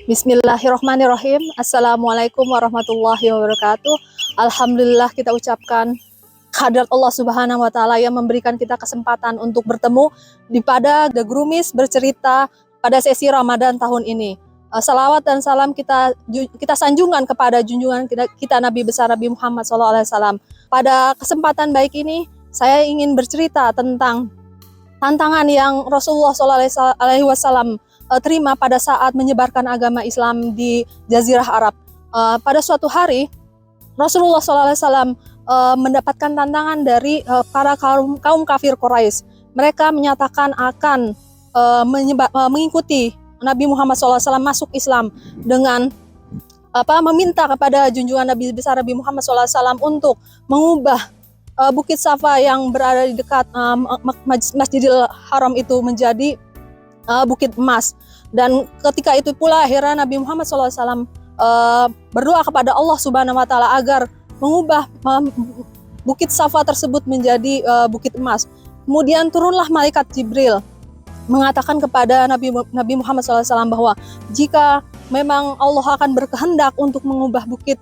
Bismillahirrahmanirrahim. Assalamualaikum warahmatullahi wabarakatuh. Alhamdulillah kita ucapkan kehadirat Allah Subhanahu wa Ta'ala yang memberikan kita kesempatan untuk bertemu pada The Grumis bercerita pada sesi Ramadan tahun ini. Salawat dan salam kita sanjungkan kepada junjungan kita Nabi besar Nabi Muhammad SAW. Pada kesempatan baik ini saya ingin bercerita tentang tantangan yang Rasulullah SAW terima pada saat menyebarkan agama Islam di Jazirah Arab. Pada suatu hari Rasulullah SAW mendapatkan tantangan dari para kaum kafir Quraisy. Mereka menyatakan akan mengikuti Nabi Muhammad SAW masuk Islam dengan meminta kepada junjungan Nabi besar Nabi Muhammad SAW untuk mengubah Bukit Safa yang berada di dekat Masjidil Haram itu menjadi bukit emas. Dan ketika itu pula akhirnya Nabi Muhammad SAW berdoa kepada Allah Subhanahu wa Ta'ala agar mengubah Bukit Safa tersebut menjadi bukit emas. Kemudian turunlah malaikat Jibril mengatakan kepada Nabi Muhammad SAW bahwa jika memang Allah akan berkehendak untuk mengubah Bukit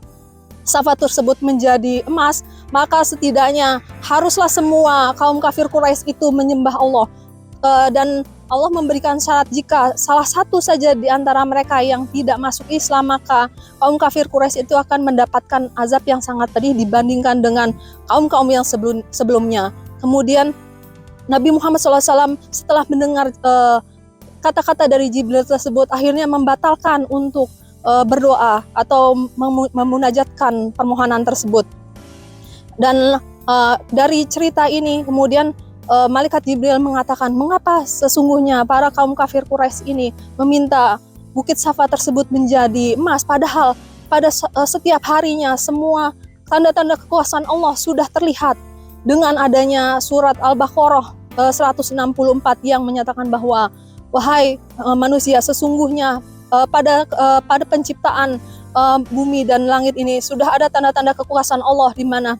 Safa tersebut menjadi emas, maka setidaknya haruslah semua kaum kafir Quraisy itu menyembah Allah. Dan Allah memberikan syarat jika salah satu saja di antara mereka yang tidak masuk Islam, maka kaum kafir Quraisy itu akan mendapatkan azab yang sangat pedih dibandingkan dengan kaum-kaum yang sebelumnya. Kemudian Nabi Muhammad SAW setelah mendengar kata-kata dari Jibril tersebut akhirnya membatalkan untuk berdoa atau memunajatkan permohonan tersebut. Dan dari cerita ini kemudian malaikat Jibril mengatakan, mengapa sesungguhnya para kaum kafir Quraisy ini meminta Bukit Safa tersebut menjadi emas, padahal pada setiap harinya semua tanda-tanda kekuasaan Allah sudah terlihat dengan adanya surat Al-Baqarah 164 yang menyatakan bahwa wahai manusia, sesungguhnya pada penciptaan bumi dan langit ini sudah ada tanda-tanda kekuasaan Allah di mana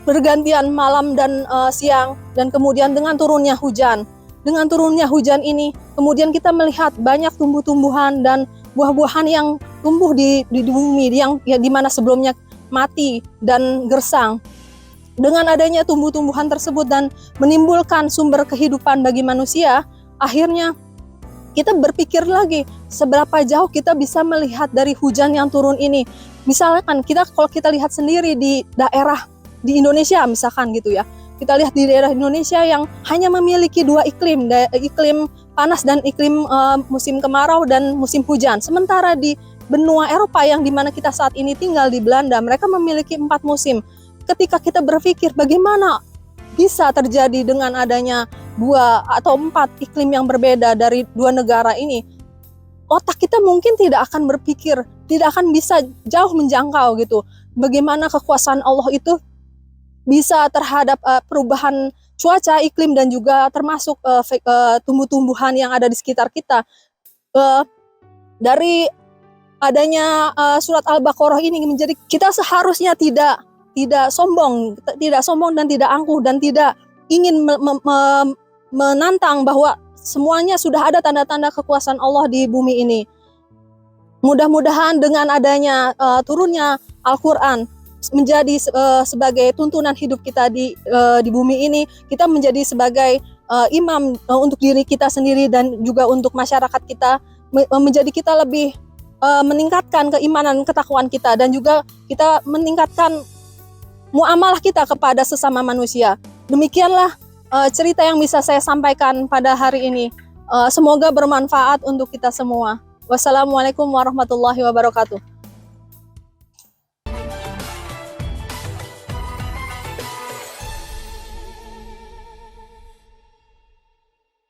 bergantian malam dan siang, dan kemudian dengan turunnya hujan. Dengan turunnya hujan ini, kemudian kita melihat banyak tumbuh-tumbuhan dan buah-buahan yang tumbuh di bumi yang di mana sebelumnya mati dan gersang. Dengan adanya tumbuh-tumbuhan tersebut dan menimbulkan sumber kehidupan bagi manusia, akhirnya kita berpikir lagi seberapa jauh kita bisa melihat dari hujan yang turun ini. Misalkan kalau kita lihat sendiri di daerah di Indonesia misalkan gitu ya, kita lihat di daerah Indonesia yang hanya memiliki dua iklim, iklim panas dan iklim musim kemarau dan musim hujan. Sementara di benua Eropa yang dimana kita saat ini tinggal di Belanda, mereka memiliki 4 musim. Ketika kita berpikir bagaimana bisa terjadi dengan adanya 2 atau 4 iklim yang berbeda dari 2 negara ini, otak kita mungkin tidak akan berpikir, tidak akan bisa jauh menjangkau gitu bagaimana kekuasaan Allah itu bisa terhadap perubahan cuaca, iklim, dan juga termasuk tumbuh-tumbuhan yang ada di sekitar kita. Dari adanya surat Al-Baqarah ini menjadi kita seharusnya tidak sombong dan tidak angkuh dan tidak ingin menantang bahwa semuanya sudah ada tanda-tanda kekuasaan Allah di bumi ini. Mudah-mudahan dengan adanya turunnya Al-Quran menjadi sebagai tuntunan hidup kita di bumi ini, kita menjadi sebagai imam untuk diri kita sendiri dan juga untuk masyarakat kita, menjadi kita lebih meningkatkan keimanan, ketakwaan kita, dan juga kita meningkatkan muamalah kita kepada sesama manusia. Demikianlah cerita yang bisa saya sampaikan pada hari ini. Semoga bermanfaat untuk kita semua. Wassalamualaikum warahmatullahi wabarakatuh.